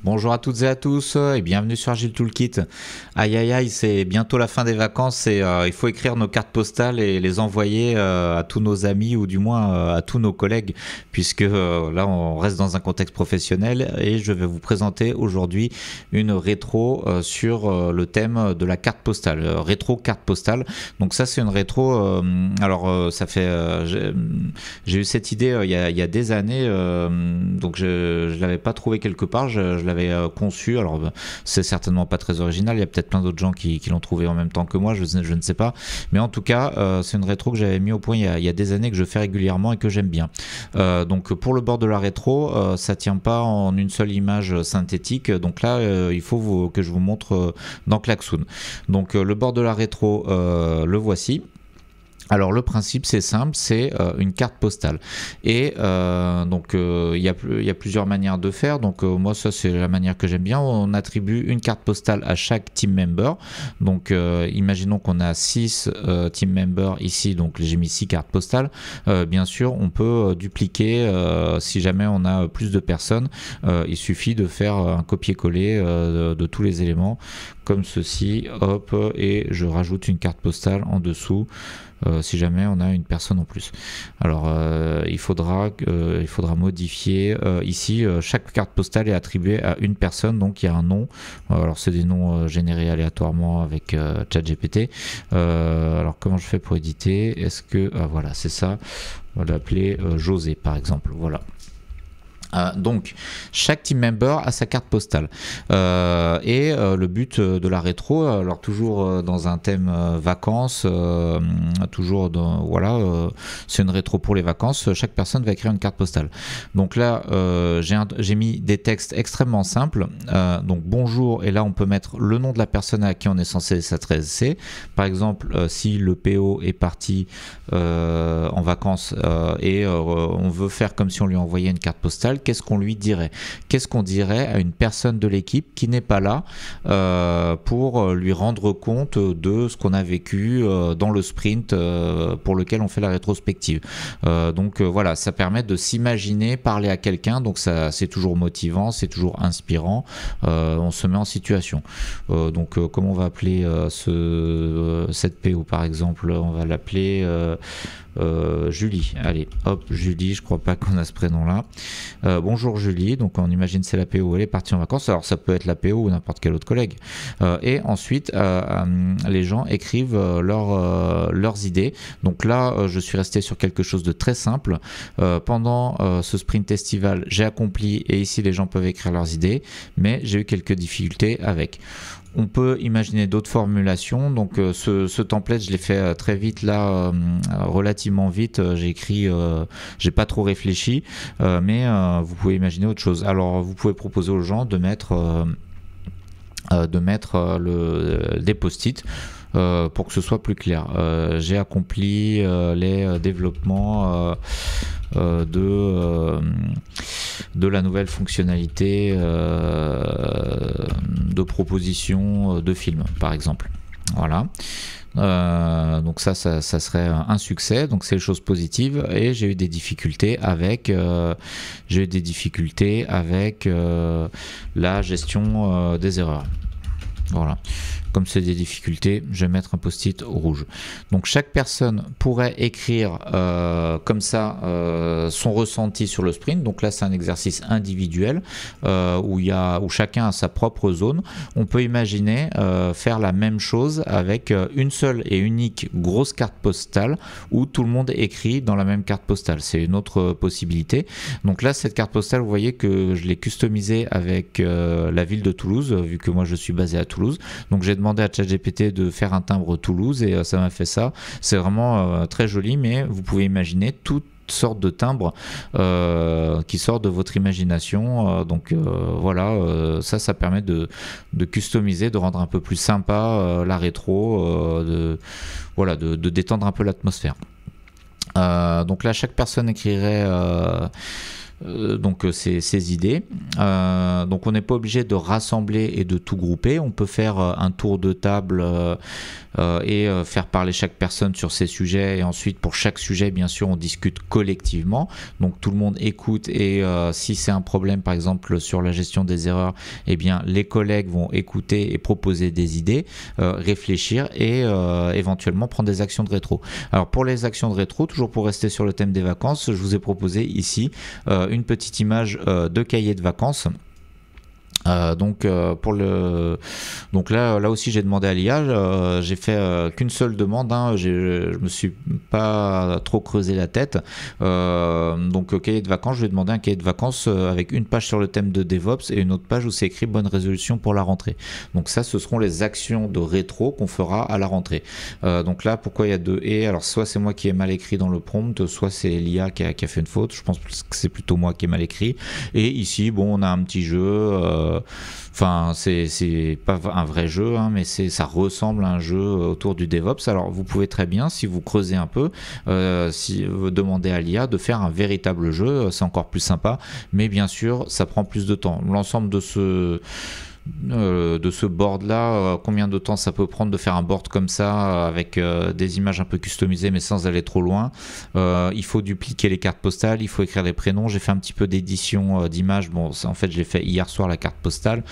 Bonjour à toutes et à tous et bienvenue sur Agile Toolkit. Aïe aïe aïe, c'est bientôt la fin des vacances et il faut écrire nos cartes postales et les envoyer à tous nos amis ou du moins à tous nos collègues puisque là on reste dans un contexte professionnel et je vais vous présenter aujourd'hui une rétro sur le thème de la carte postale, rétro carte postale. Donc ça c'est une rétro, ça fait, j'ai eu cette idée il y a des années, donc je l'avais pas trouvé quelque part, je l'avais conçu. Alors c'est certainement pas très original, il y a peut-être plein d'autres gens qui l'ont trouvé en même temps que moi, je ne sais pas, mais en tout cas c'est une rétro que j'avais mis au point il y a des années, que je fais régulièrement et que j'aime bien. Donc pour le bord de la rétro, ça tient pas en une seule image synthétique, donc là il faut que je vous montre dans Klaxoon. Donc le bord de la rétro, le voici. Alors le principe c'est simple, c'est une carte postale et il y a plusieurs manières de faire. Donc moi ça c'est la manière que j'aime bien. On attribue une carte postale à chaque team member. Donc imaginons qu'on a 6 team members ici, donc j'ai mis 6 cartes postales. Bien sûr on peut dupliquer si jamais on a plus de personnes. Il suffit de faire un copier-coller de tous les éléments comme ceci, hop, et je rajoute une carte postale en dessous. Si jamais on a une personne en plus. Alors il faudra modifier ici, chaque carte postale est attribuée à une personne, donc il y a un nom. Alors c'est des noms générés aléatoirement avec ChatGPT. Alors comment je fais pour éditer? Est-ce que voilà, c'est ça, on va l'appeler José par exemple, voilà. Donc chaque team member a sa carte postale le but de la rétro, alors toujours dans un thème vacances, toujours dans, voilà, c'est une rétro pour les vacances, chaque personne va écrire une carte postale. Donc là j'ai mis des textes extrêmement simples, donc bonjour, et là on peut mettre le nom de la personne à qui on est censé s'adresser. Par exemple si le PO est parti en vacances on veut faire comme si on lui envoyait une carte postale, qu'est-ce qu'on lui dirait? Qu'est-ce qu'on dirait à une personne de l'équipe qui n'est pas là pour lui rendre compte de ce qu'on a vécu dans le sprint pour lequel on fait la rétrospective. Voilà, ça permet de s'imaginer parler à quelqu'un, donc ça c'est toujours motivant, c'est toujours inspirant, on se met en situation. Comment on va appeler cette PO par exemple? On va l'appeler Julie. Allez, hop, Julie, je crois pas qu'on a ce prénom là. Bonjour Julie, donc on imagine c'est la PO, elle est partie en vacances, alors ça peut être la PO ou n'importe quel autre collègue. Et ensuite, les gens écrivent leurs idées. Donc là, je suis resté sur quelque chose de très simple. Pendant ce sprint estival, j'ai accompli, et ici les gens peuvent écrire leurs idées, mais j'ai eu quelques difficultés avec. On peut imaginer d'autres formulations, donc ce template je l'ai fait très vite là, relativement vite, j'ai écrit, j'ai pas trop réfléchi, mais vous pouvez imaginer autre chose. Alors vous pouvez proposer aux gens de mettre des post-it pour que ce soit plus clair. J'ai accompli les développements de la nouvelle fonctionnalité de proposition de film par exemple. Voilà. Donc ça serait un succès, donc c'est les choses positives. Et j'ai eu des difficultés avec la gestion des erreurs. Voilà. Comme c'est des difficultés, je vais mettre un post-it rouge. Donc chaque personne pourrait écrire comme ça son ressenti sur le sprint. Donc là c'est un exercice individuel où chacun a sa propre zone. On peut imaginer faire la même chose avec une seule et unique grosse carte postale où tout le monde écrit dans la même carte postale. C'est une autre possibilité. Donc là cette carte postale, vous voyez que je l'ai customisée avec la ville de Toulouse, vu que moi je suis basé à Toulouse. Donc j'ai demandé à ChatGPT de faire un timbre Toulouse et ça m'a fait ça. C'est vraiment très joli, mais vous pouvez imaginer toutes sortes de timbres qui sortent de votre imagination. Voilà, ça permet de customiser, de rendre un peu plus sympa la rétro, de détendre un peu l'atmosphère. Donc là, chaque personne écrirait ces idées. Donc on n'est pas obligé de rassembler et de tout grouper. On peut faire un tour de table et faire parler chaque personne sur ses sujets, et ensuite pour chaque sujet bien sûr on discute collectivement, donc tout le monde écoute, et si c'est un problème par exemple sur la gestion des erreurs, eh bien les collègues vont écouter et proposer des idées, réfléchir et éventuellement prendre des actions de rétro. Alors pour les actions de rétro, toujours pour rester sur le thème des vacances, je vous ai proposé ici une petite image de cahier de vacances. Donc là aussi j'ai demandé à l'IA, j'ai fait qu'une seule demande, hein, je me suis pas trop creusé la tête. Donc cahier de vacances, je lui ai demandé un cahier de vacances avec une page sur le thème de DevOps et une autre page où c'est écrit bonne résolution pour la rentrée. Donc ça, ce seront les actions de rétro qu'on fera à la rentrée. Donc là, pourquoi il y a deux et? Alors soit c'est moi qui ai mal écrit dans le prompt, soit c'est l'IA qui a fait une faute. Je pense que c'est plutôt moi qui ai mal écrit. Et ici, bon, on a un petit jeu. Enfin, c'est pas un vrai jeu, hein, mais ça ressemble à un jeu autour du DevOps. Alors, vous pouvez très bien, si vous creusez un peu, si vous demandez à l'IA de faire un véritable jeu, c'est encore plus sympa. Mais bien sûr, ça prend plus de temps. L'ensemble de ce board là, combien de temps ça peut prendre de faire un board comme ça avec des images un peu customisées mais sans aller trop loin. Il faut dupliquer les cartes postales, il faut écrire les prénoms. J'ai fait un petit peu d'édition d'images, bon en fait je l'ai fait hier soir la carte postale.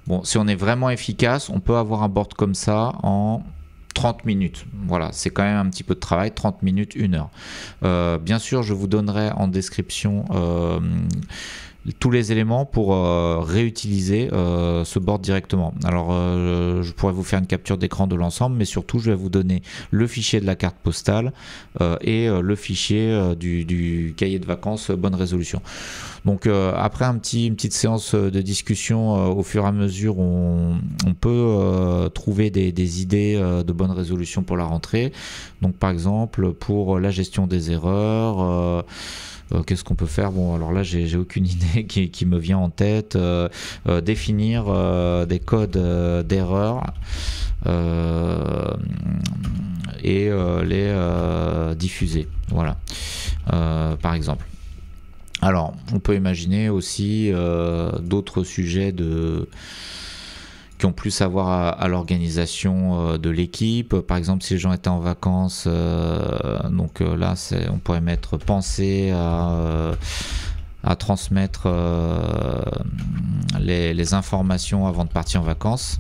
Bon, si on est vraiment efficace, on peut avoir un board comme ça en 30 minutes, voilà, c'est quand même un petit peu de travail, 30 minutes, 1 heure. Bien sûr, je vous donnerai en description tous les éléments pour réutiliser ce board directement. Alors je pourrais vous faire une capture d'écran de l'ensemble, mais surtout je vais vous donner le fichier de la carte postale et le fichier du cahier de vacances bonne résolution. Donc après une petite séance de discussion, au fur et à mesure on peut trouver des idées de bonne résolution pour la rentrée. Donc par exemple pour la gestion des erreurs, qu'est-ce qu'on peut faire? Bon, alors là, j'ai aucune idée qui me vient en tête. Définir des codes d'erreur et les diffuser. Voilà, par exemple. Alors, on peut imaginer aussi d'autres sujets qui ont plus à voir à l'organisation de l'équipe. Par exemple, si les gens étaient en vacances, donc là, on pourrait mettre penser à transmettre les informations avant de partir en vacances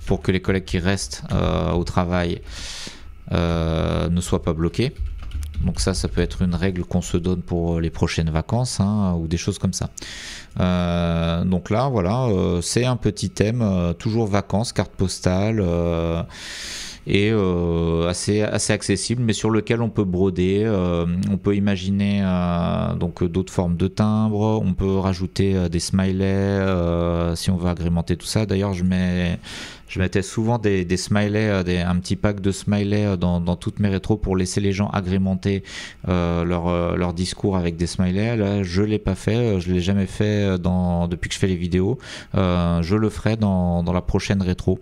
pour que les collègues qui restent au travail ne soient pas bloqués. Donc ça peut être une règle qu'on se donne pour les prochaines vacances, hein, ou des choses comme ça. Donc là, voilà, c'est un petit thème, toujours vacances, carte postale, et assez accessible, mais sur lequel on peut broder. On peut imaginer donc d'autres formes de timbres. On peut rajouter des smileys si on veut agrémenter tout ça. D'ailleurs, je mettais souvent des smileys, un petit pack de smileys dans toutes mes rétros pour laisser les gens agrémenter leur discours avec des smileys. Là, je l'ai pas fait, je l'ai jamais fait depuis que je fais les vidéos. Je le ferai dans la prochaine rétro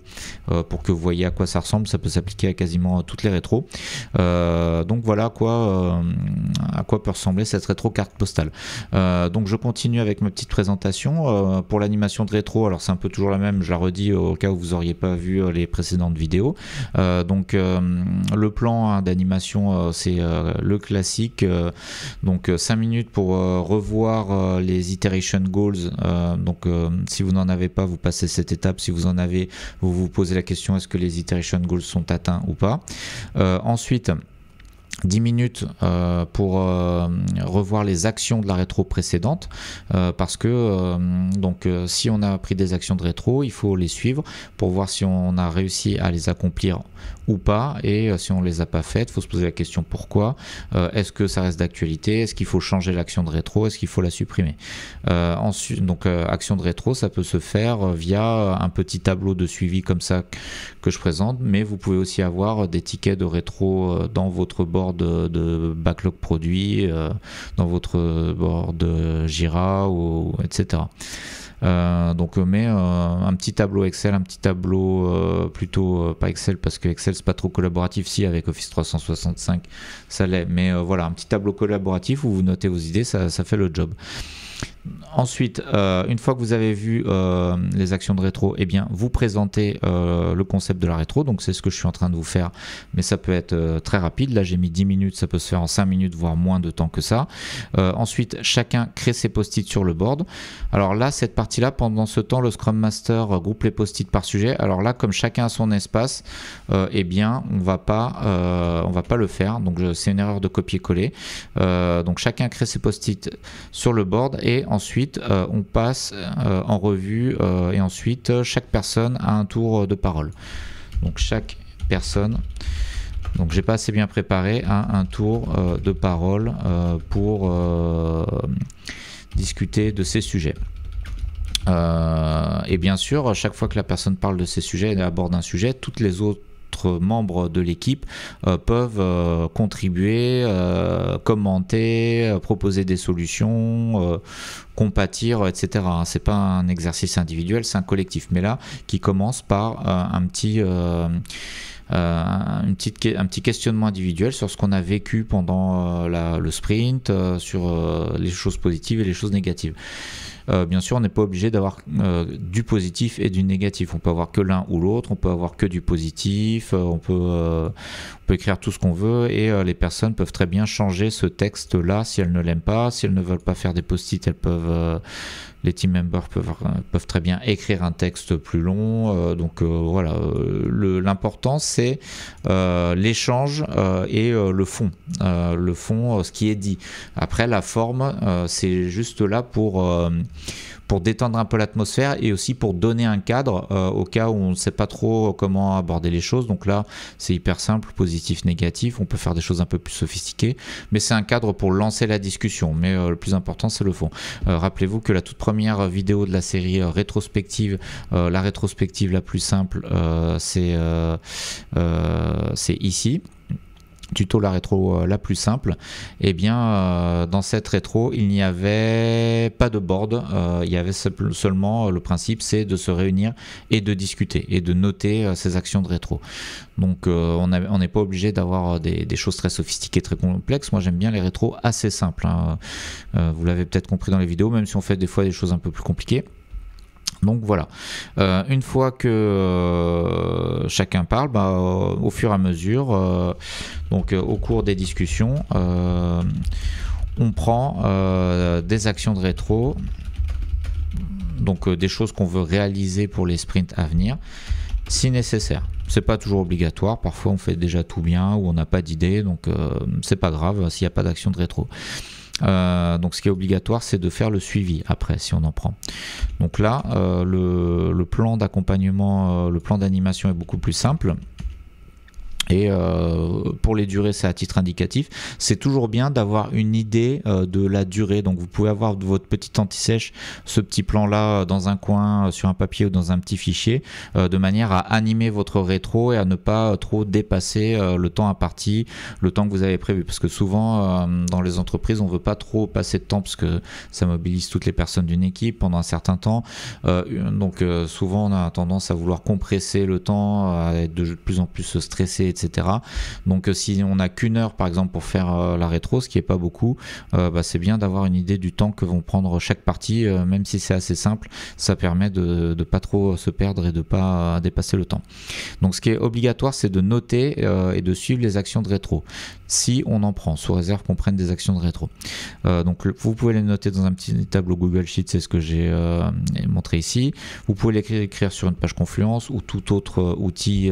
pour que vous voyez à quoi ça ressemble. Ça peut s'appliquer à quasiment toutes les rétros. Donc voilà à quoi peut ressembler cette rétro carte postale. Donc je continue avec ma petite présentation pour l'animation de rétro. Alors c'est un peu toujours la même, je la redis au cas où vous auriez pas vu les précédentes vidéos. Donc le plan d'animation, c'est le classique. Donc 5 minutes pour revoir les iteration goals. Donc si vous n'en avez pas, vous passez cette étape. Si vous en avez, vous vous posez la question, est-ce que les iteration goals sont atteints ou pas? Ensuite 10 minutes pour revoir les actions de la rétro précédente, parce que si on a pris des actions de rétro, il faut les suivre pour voir si on a réussi à les accomplir ou pas, et si on les a pas faites, il faut se poser la question pourquoi. Est-ce que ça reste d'actualité? Est-ce qu'il faut changer l'action de rétro? Est-ce qu'il faut la supprimer? Ensuite, donc action de rétro, ça peut se faire via un petit tableau de suivi comme ça que je présente, mais vous pouvez aussi avoir des tickets de rétro dans votre board board de backlog produit, dans votre board Jira, etc. Donc mais un petit tableau Excel, un petit tableau plutôt pas Excel parce que Excel c'est pas trop collaboratif, si avec Office 365 ça l'est, mais voilà, un petit tableau collaboratif où vous notez vos idées, ça fait le job. Ensuite, une fois que vous avez vu les actions de rétro, eh bien, vous présentez le concept de la rétro. Donc, c'est ce que je suis en train de vous faire, mais ça peut être très rapide. Là, j'ai mis 10 minutes, ça peut se faire en 5 minutes, voire moins de temps que ça. Ensuite, chacun crée ses post-it sur le board. Alors là, cette partie-là, pendant ce temps, le Scrum Master groupe les post-it par sujet. Alors là, comme chacun a son espace, eh bien, on va pas le faire. Donc, c'est une erreur de copier-coller. Donc, chacun crée ses post-it sur le board et ensuite on passe en revue et ensuite chaque personne a un tour de parole. Donc chaque personne, donc j'ai pas assez bien préparé, a un tour de parole pour discuter de ces sujets. Et bien sûr, chaque fois que la personne parle de ces sujets et aborde un sujet, toutes les autres membres de l'équipe peuvent contribuer, commenter, proposer des solutions, compatir, etc. C'est pas un exercice individuel, c'est un collectif. Mais là, qui commence par un petit questionnement individuel sur ce qu'on a vécu pendant le sprint, sur les choses positives et les choses négatives. Bien sûr, on n'est pas obligé d'avoir du positif et du négatif. On peut avoir que l'un ou l'autre, on peut avoir que du positif, on peut écrire tout ce qu'on veut et les personnes peuvent très bien changer ce texte-là si elles ne l'aiment pas. Si elles ne veulent pas faire des post-it, elles peuvent... les team members peuvent très bien écrire un texte plus long. Donc voilà, l'important c'est l'échange et le fond. Le fond, ce qui est dit. Après, la forme, c'est juste là pour détendre un peu l'atmosphère et aussi pour donner un cadre au cas où on ne sait pas trop comment aborder les choses. Donc là, c'est hyper simple, positif, négatif. On peut faire des choses un peu plus sophistiquées, mais c'est un cadre pour lancer la discussion. Mais le plus important, c'est le fond. Rappelez-vous que la toute première vidéo de la série rétrospective, la rétrospective la plus simple, c'est ici. Tuto la rétro la plus simple, et bien dans cette rétro il n'y avait pas de board, il y avait seulement le principe, c'est de se réunir et de discuter et de noter ces actions de rétro. Donc on n'est pas obligé d'avoir des choses très sophistiquées, très complexes. Moi j'aime bien les rétros assez simples, hein. Vous l'avez peut-être compris dans les vidéos, même si on fait des fois des choses un peu plus compliquées. Donc voilà, une fois que chacun parle, au fur et à mesure, donc au cours des discussions, on prend des actions de rétro, donc des choses qu'on veut réaliser pour les sprints à venir, si nécessaire. C'est pas toujours obligatoire, parfois on fait déjà tout bien ou on n'a pas d'idée, donc c'est pas grave s'il n'y a pas d'action de rétro. Donc ce qui est obligatoire, c'est de faire le suivi après, si on en prend. Donc là, le plan d'accompagnement, le plan d'animation est beaucoup plus simple. Et pour les durées, c'est à titre indicatif. C'est toujours bien d'avoir une idée de la durée. Donc vous pouvez avoir votre petite anti-sèche, ce petit plan-là dans un coin, sur un papier ou dans un petit fichier, de manière à animer votre rétro et à ne pas trop dépasser le temps imparti, le temps que vous avez prévu. Parce que souvent, dans les entreprises, on ne veut pas trop passer de temps parce que ça mobilise toutes les personnes d'une équipe pendant un certain temps. Donc souvent, on a tendance à vouloir compresser le temps, à être de plus en plus stressé, etc. Donc si on n'a qu'une heure par exemple pour faire la rétro, ce qui est pas beaucoup, c'est bien d'avoir une idée du temps que vont prendre chaque partie, même si c'est assez simple, ça permet de pas trop se perdre et de pas dépasser le temps. Donc ce qui est obligatoire, c'est de noter et de suivre les actions de rétro, si on en prend, sous réserve qu'on prenne des actions de rétro. Donc vous pouvez les noter dans un petit tableau Google Sheet, c'est ce que j'ai montré ici. Vous pouvez l'écrire sur une page Confluence ou tout autre outil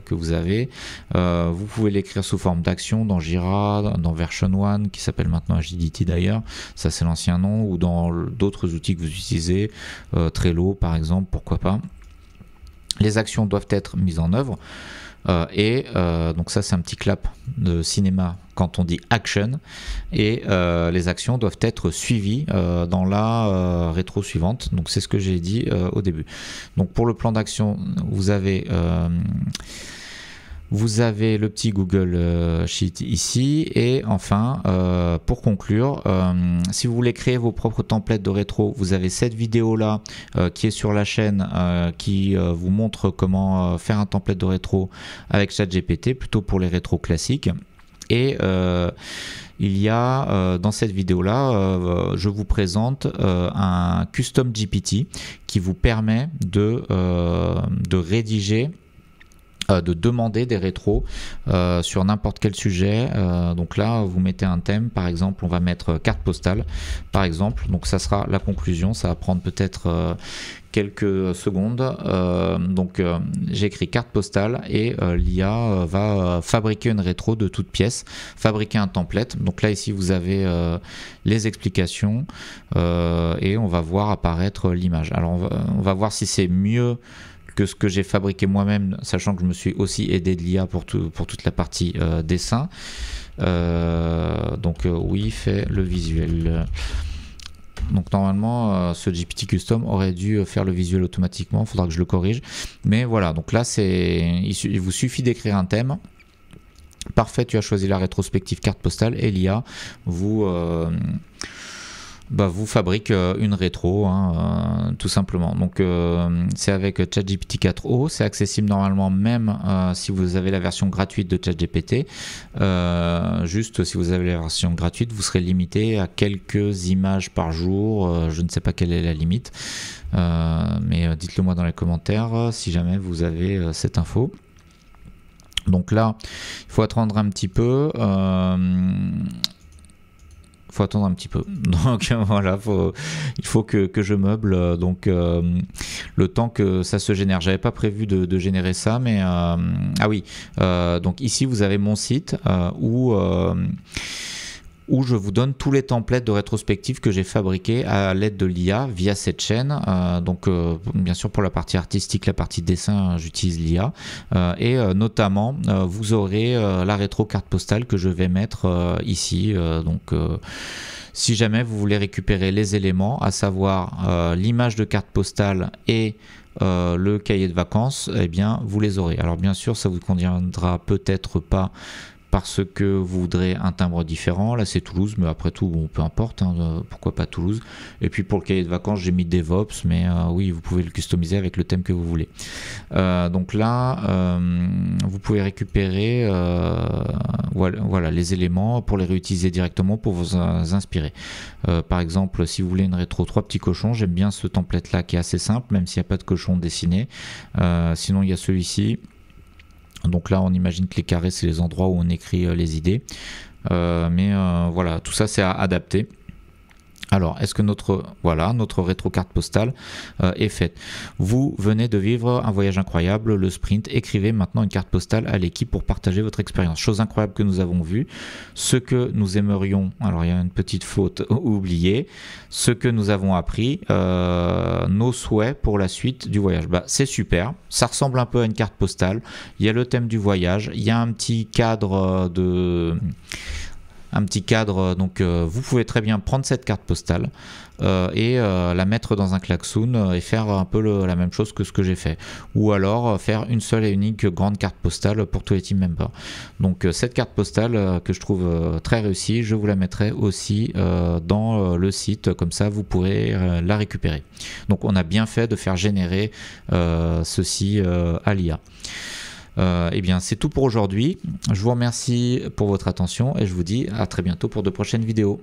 que vous avez. Vous pouvez l'écrire sous forme d'action dans Jira, dans Version 1 qui s'appelle maintenant Agility d'ailleurs, ça c'est l'ancien nom, ou dans d'autres outils que vous utilisez, Trello par exemple, pourquoi pas. Les actions doivent être mises en œuvre. Donc ça c'est un petit clap de cinéma quand on dit action, et les actions doivent être suivies dans la rétro suivante. Donc c'est ce que j'ai dit au début. Donc pour le plan d'action, vous avez Vous avez le petit Google Sheet ici et enfin pour conclure, si vous voulez créer vos propres templates de rétro, vous avez cette vidéo là qui est sur la chaîne qui vous montre comment faire un template de rétro avec ChatGPT, plutôt pour les rétros classiques. Et il y a dans cette vidéo là, je vous présente un custom GPT qui vous permet de rédiger, de demander des rétros sur n'importe quel sujet. Donc là vous mettez un thème, par exemple on va mettre carte postale par exemple, donc ça sera la conclusion, ça va prendre peut-être quelques secondes. Donc j'écris carte postale et l'IA va fabriquer une rétro de toute pièce, fabriquer un template. Donc là ici vous avez les explications et on va voir apparaître l'image. Alors on va voir si c'est mieux que ce que j'ai fabriqué moi-même, sachant que je me suis aussi aidé de l'IA pour toute la partie dessin. Donc oui, fait le visuel. Donc normalement ce GPT Custom aurait dû faire le visuel automatiquement, il faudra que je le corrige. Mais voilà, donc là il vous suffit d'écrire un thème. Parfait, tu as choisi la rétrospective carte postale et l'IA vous fabrique une rétro, tout simplement. Donc c'est avec ChatGPT 4o, c'est accessible normalement même si vous avez la version gratuite de ChatGPT. Juste si vous avez la version gratuite, vous serez limité à quelques images par jour. Je ne sais pas quelle est la limite, mais dites-le moi dans les commentaires si jamais vous avez cette info. Donc là, il faut attendre un petit peu. Donc voilà, il faut que je meuble donc le temps que ça se génère. J'avais pas prévu de générer ça, mais ah oui, donc ici vous avez mon site où je vous donne tous les templates de rétrospective que j'ai fabriqués à l'aide de l'IA via cette chaîne. Donc bien sûr pour la partie artistique, la partie dessin, j'utilise l'IA. Et notamment, vous aurez la rétro carte postale que je vais mettre ici. Si jamais vous voulez récupérer les éléments, à savoir l'image de carte postale et le cahier de vacances, eh bien vous les aurez. Alors bien sûr, ça vous conviendra peut-être pas parce que vous voudrez un timbre différent. Là c'est Toulouse, mais après tout bon, peu importe, pourquoi pas Toulouse. Et puis pour le cahier de vacances j'ai mis DevOps, mais oui vous pouvez le customiser avec le thème que vous voulez. Donc là vous pouvez récupérer voilà les éléments pour les réutiliser directement pour vous inspirer. Par exemple si vous voulez une rétro 3 petits cochons, j'aime bien ce template là qui est assez simple même s'il n'y a pas de cochon dessiné. Sinon il y a celui-ci. Donc là on imagine que les carrés c'est les endroits où on écrit les idées, mais voilà, tout ça c'est à adapter. Alors, est-ce que notre rétro carte postale est faite? Vous venez de vivre un voyage incroyable, le sprint. Écrivez maintenant une carte postale à l'équipe pour partager votre expérience. Chose incroyable que nous avons vue. Ce que nous aimerions, alors il y a une petite faute oubliée, ce que nous avons appris, nos souhaits pour la suite du voyage. C'est super, ça ressemble un peu à une carte postale. Il y a le thème du voyage, il y a un petit cadre donc vous pouvez très bien prendre cette carte postale et la mettre dans un klaxoon et faire un peu la même chose que ce que j'ai fait, ou alors faire une seule et unique grande carte postale pour tous les team members. Donc cette carte postale que je trouve très réussie, je vous la mettrai aussi dans le site, comme ça vous pourrez la récupérer. Donc on a bien fait de faire générer ceci à l'IA. Eh bien c'est tout pour aujourd'hui, je vous remercie pour votre attention et je vous dis à très bientôt pour de prochaines vidéos.